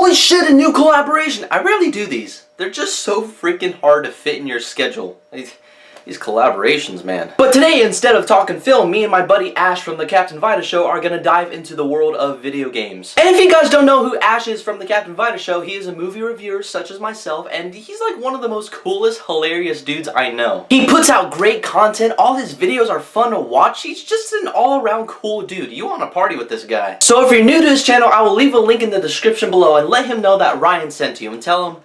Holy shit, a new collaboration! I rarely do these. They're just so freaking hard to fit in your schedule. These collaborations, man. But today, instead of talking film, me and my buddy Ash from the Captain Vitus show are gonna dive into the world of video games. And if you guys don't know who Ash is from the Captain Vitus show, he is a movie reviewer such as myself, and he's like one of the most coolest, hilarious dudes I know. He puts out great content, all his videos are fun to watch, he's just an all-around cool dude. You wanna party with this guy. So if you're new to his channel, I will leave a link in the description below and let him know that Ryan sent you and tell him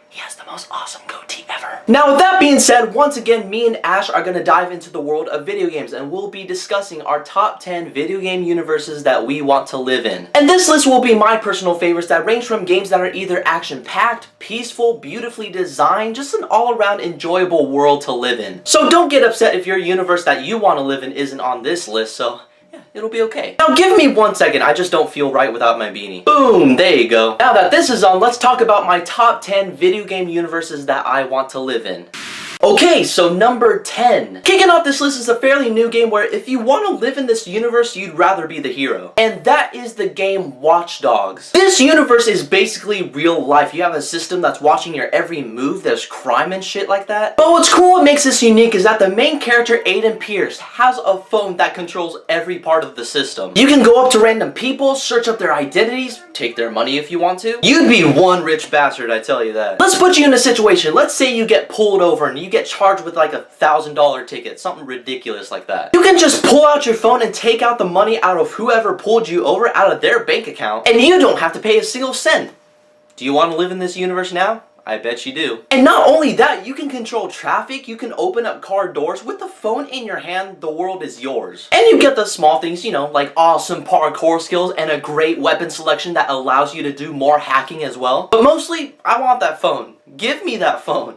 he has the most awesome goatee ever. Now with that being said, once again, me and Ash are going to dive into the world of video games and we'll be discussing our top 10 video game universes that we want to live in. And this list will be my personal favorites that range from games that are either action-packed, peaceful, beautifully designed, just an all-around enjoyable world to live in. So don't get upset if your universe that you want to live in isn't on this list, so yeah, it'll be okay. Now give me 1 second, I just don't feel right without my beanie. Boom, there you go. Now that this is on, let's talk about my top 10 video game universes that I want to live in. Okay, so number 10. Kicking off this list is a fairly new game where if you want to live in this universe, you'd rather be the hero. And that is the game Watch Dogs. This universe is basically real life. You have a system that's watching your every move, there's crime and shit like that. But what's cool and makes this unique is that the main character, Aiden Pierce, has a phone that controls every part of the system. You can go up to random people, search up their identities, take their money if you want to. You'd be one rich bastard, I tell you that. Let's put you in a situation. Let's say you get pulled over and you get charged with like $1,000 ticket, something ridiculous like that. You can just pull out your phone and take out the money out of whoever pulled you over out of their bank account, and you don't have to pay a single cent. Do you want to live in this universe now? I bet you do. And not only that, you can control traffic, you can open up car doors. With the phone in your hand, the world is yours. And you get the small things, you know, like awesome parkour skills and a great weapon selection that allows you to do more hacking as well. But mostly, I want that phone. Give me that phone.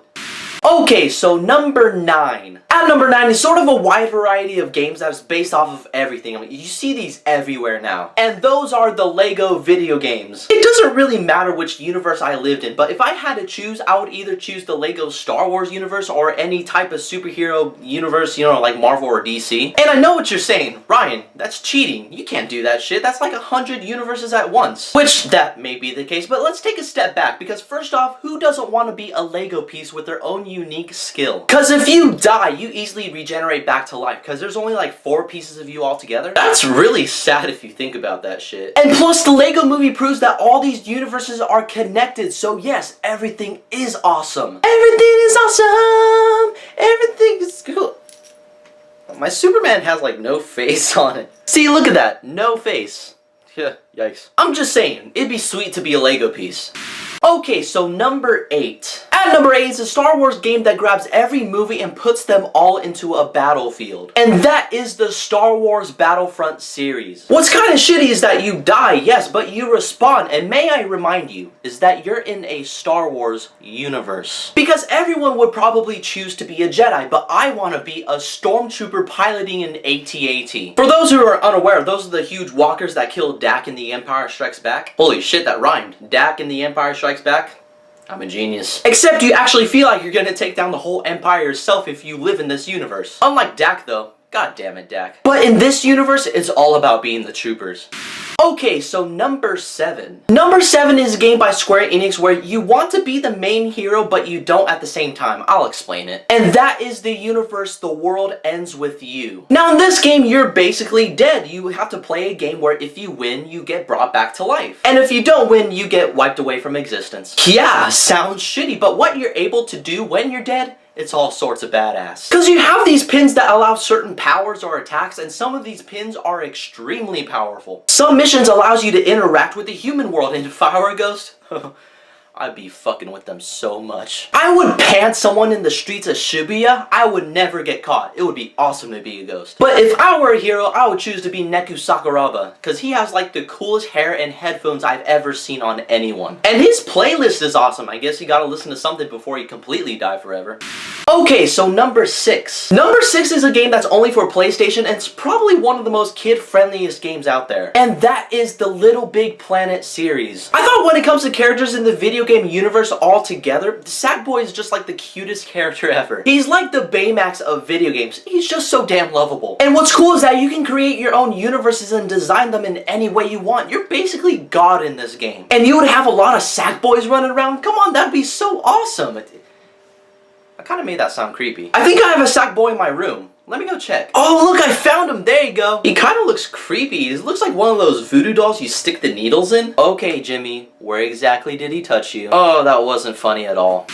Okay, so number 9. At number 9 is sort of a wide variety of games that is based off of everything. I mean, you see these everywhere now. And those are the Lego video games. It doesn't really matter which universe I lived in, but if I had to choose, I would either choose the Lego Star Wars universe or any type of superhero universe, you know, like Marvel or DC. And I know what you're saying, Ryan, that's cheating. You can't do that shit. That's like 100 universes at once. Which, that may be the case, but let's take a step back, because first off, who doesn't want to be a Lego piece with their own unique skill? Because if you die, you easily regenerate back to life, because there's only like 4 pieces of you all together. That's really sad if you think about that shit. And plus, the Lego movie proves that all these universes are connected, so yes, everything is awesome. Everything is awesome! Everything is cool. My Superman has like no face on it. See, look at that. No face. Yeah, yikes. I'm just saying, it'd be sweet to be a Lego piece. Okay, so number 8. At number 8 is a Star Wars game that grabs every movie and puts them all into a battlefield. And that is the Star Wars Battlefront series. What's kind of shitty is that you die, yes, but you respawn. And may I remind you, is that you're in a Star Wars universe. Because everyone would probably choose to be a Jedi, but I want to be a stormtrooper piloting an AT-AT. For those who are unaware, those are the huge walkers that killed Dak in The Empire Strikes Back. Holy shit, that rhymed. Dak in The Empire Strikes Back. I'm a genius. Except you actually feel like you're gonna take down the whole Empire yourself if you live in this universe. Unlike Dak though. God damn it, Dak. But in this universe, it's all about being the troopers. Okay, so number 7. Number 7 is a game by Square Enix where you want to be the main hero, but you don't at the same time. I'll explain it. And that is the universe The World Ends With You. Now in this game, you're basically dead. You have to play a game where if you win, you get brought back to life. And if you don't win, you get wiped away from existence. Yeah, sounds shitty, but what you're able to do when you're dead, it's all sorts of badass. Because you have these pins that allow certain powers or attacks, and some of these pins are extremely powerful. Some missions allows you to interact with the human world, and if I were a ghost, I'd be fucking with them so much. I would pant someone in the streets of Shibuya. I would never get caught. It would be awesome to be a ghost. But if I were a hero, I would choose to be Neku Sakuraba, because he has like the coolest hair and headphones I've ever seen on anyone. And his playlist is awesome. I guess you gotta listen to something before you completely die forever. Okay, so number 6. Number 6 is a game that's only for PlayStation, and it's probably one of the most kid-friendliest games out there. And that is the Little Big Planet series. I thought when it comes to characters in the video Videogame Universe all together, Sackboy is just like the cutest character ever. He's like the Baymax of video games. He's just so damn lovable. And what's cool is that you can create your own universes and design them in any way you want. You're basically God in this game. And you would have a lot of Sackboys running around. Come on, that'd be so awesome. I kind of made that sound creepy. I think I have a Sackboy in my room. Let me go check. Oh, look, I found him. There you go. He kind of looks creepy. He looks like one of those voodoo dolls you stick the needles in. Okay, Jimmy, where exactly did he touch you? Oh, that wasn't funny at all.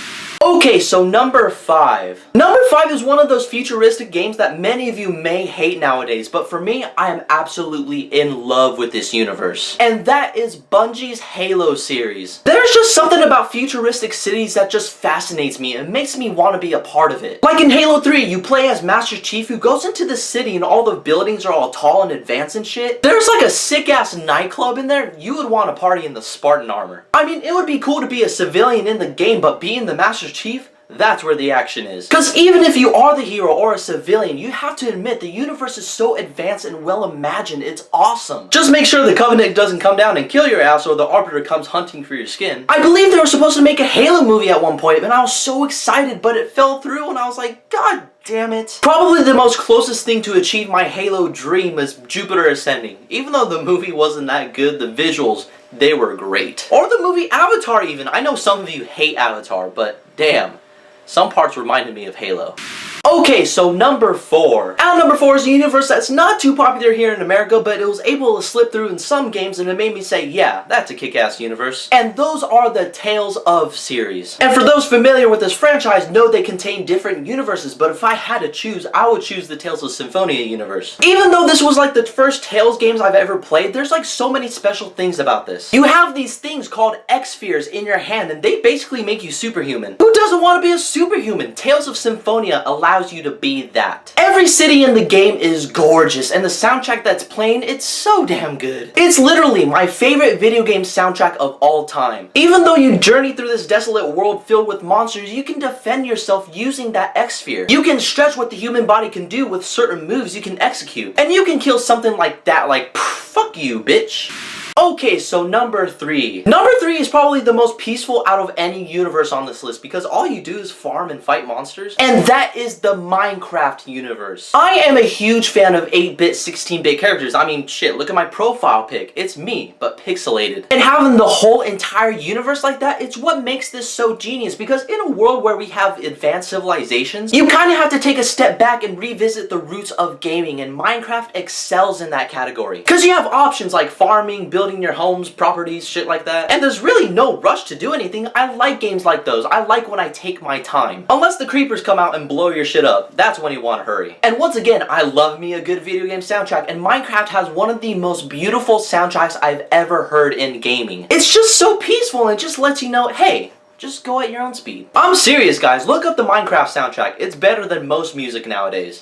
Okay, so number 5. Number 5 is one of those futuristic games that many of you may hate nowadays, but for me, I am absolutely in love with this universe. And that is Bungie's Halo series. There's just something about futuristic cities that just fascinates me and makes me want to be a part of it. Like in Halo 3, you play as Master Chief who goes into the city and all the buildings are all tall and advanced and shit. There's like a sick-ass nightclub in there. You would want to party in the Spartan armor. I mean, it would be cool to be a civilian in the game, but being the Master Chief, that's where the action is. Because even if you are the hero or a civilian, you have to admit the universe is so advanced and well imagined, it's awesome. Just make sure the Covenant doesn't come down and kill your ass or the Arbiter comes hunting for your skin. I believe they were supposed to make a Halo movie at one point and I was so excited, but it fell through and I was like, God damn it. Probably the most closest thing to achieve my Halo dream is Jupiter Ascending. Even though the movie wasn't that good, the visuals, they were great. Or the movie Avatar even. I know some of you hate Avatar, but damn, some parts reminded me of Halo. Okay, so number 4. And number 4 is a universe that's not too popular here in America, but it was able to slip through in some games and it made me say, yeah, that's a kick-ass universe. And those are the Tales of series. And for those familiar with this franchise, know they contain different universes, but if I had to choose, I would choose the Tales of Symphonia universe. Even though this was like the first Tales games I've ever played, there's like so many special things about this. You have these things called X-Spheres in your hand, and they basically make you superhuman. Who doesn't want to be a superhuman? Tales of Symphonia allows you to be that. Every city in the game is gorgeous, and the soundtrack that's playing, it's so damn good. It's literally my favorite video game soundtrack of all time. Even though you journey through this desolate world filled with monsters, you can defend yourself using that X-Sphere. You can stretch what the human body can do with certain moves you can execute. And you can kill something like that, like, fuck you, bitch. Okay, so number 3. Number 3 is probably the most peaceful out of any universe on this list because all you do is farm and fight monsters. And that is the Minecraft universe. I am a huge fan of 8-bit, 16-bit characters. I mean, shit, look at my profile pic. It's me, but pixelated. And having the whole entire universe like that, it's what makes this so genius because in a world where we have advanced civilizations, you kind of have to take a step back and revisit the roots of gaming, and Minecraft excels in that category. Because you have options like farming, building your homes, properties, shit like that. And there's really no rush to do anything. I like games like those. I like when I take my time. Unless the creepers come out and blow your shit up. That's when you want to hurry. And once again, I love me a good video game soundtrack, and Minecraft has one of the most beautiful soundtracks I've ever heard in gaming. It's just so peaceful and it just lets you know, hey, just go at your own speed. I'm serious, guys. Look up the Minecraft soundtrack. It's better than most music nowadays.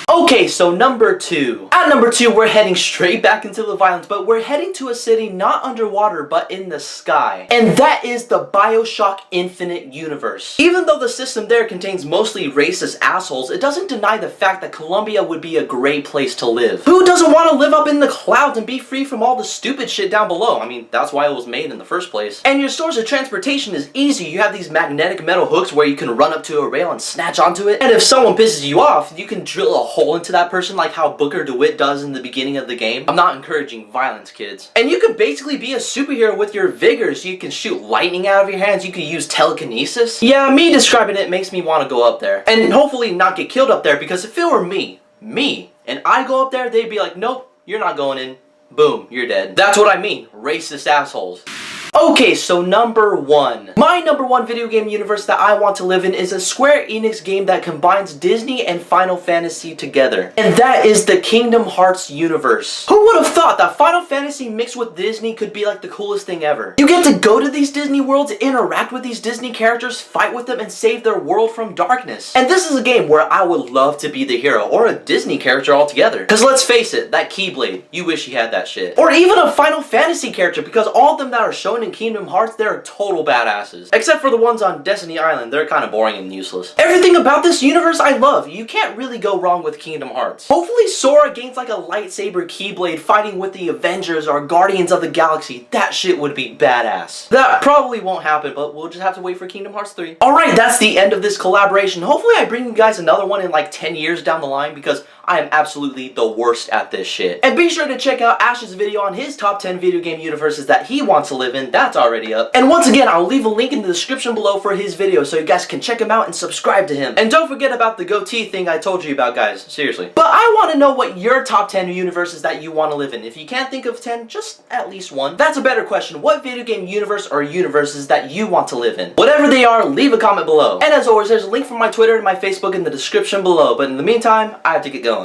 Okay, so number 2. At number 2, we're heading straight back into the violence, but we're heading to a city not underwater, but in the sky. And that is the BioShock Infinite universe. Even though the system there contains mostly racist assholes, it doesn't deny the fact that Columbia would be a great place to live. Who doesn't want to live up in the clouds and be free from all the stupid shit down below? I mean, that's why it was made in the first place. And your source of transportation is easy. You have these magnetic metal hooks where you can run up to a rail and snatch onto it. And if someone pisses you off, you can drill a hole into that person like how Booker DeWitt does in the beginning of the game. I'm not encouraging violence, kids. And you can basically be a superhero with your vigor, so you can shoot lightning out of your hands, you can use telekinesis. Yeah, me describing it makes me want to go up there. And hopefully not get killed up there, because if it were me, and I go up there, they'd be like, nope, you're not going in. Boom, you're dead. That's what I mean, racist assholes. Okay, so number 1. My number 1 video game universe that I want to live in is a Square Enix game that combines Disney and Final Fantasy together. And that is the Kingdom Hearts universe. Who would have thought that Final Fantasy mixed with Disney could be like the coolest thing ever? You get to go to these Disney worlds, interact with these Disney characters, fight with them, and save their world from darkness. And this is a game where I would love to be the hero, or a Disney character altogether. Because let's face it, that Keyblade, you wish you had that shit. Or even a Final Fantasy character, because all of them that are shown Battlefront and Kingdom Hearts, they're total badasses. Except for the ones on Destiny Island, they're kind of boring and useless. Everything about this universe I love. You can't really go wrong with Kingdom Hearts. Hopefully Sora gains like a lightsaber keyblade fighting with the Avengers or Guardians of the Galaxy. That shit would be badass. That probably won't happen, but we'll just have to wait for Kingdom Hearts 3. Alright, that's the end of this collaboration. Hopefully I bring you guys another one in like 10 years down the line, because I am absolutely the worst at this shit. And be sure to check out Ash's video on his top 10 video game universes that he wants to live in. That's already up. And once again, I'll leave a link in the description below for his video so you guys can check him out and subscribe to him. And don't forget about the goatee thing I told you about, guys. Seriously. But I want to know what your top 10 universes that you want to live in. If you can't think of 10, just at least one. That's a better question. What video game universe or universes that you want to live in? Whatever they are, leave a comment below. And as always, there's a link for my Twitter and my Facebook in the description below. But in the meantime, I have to get going.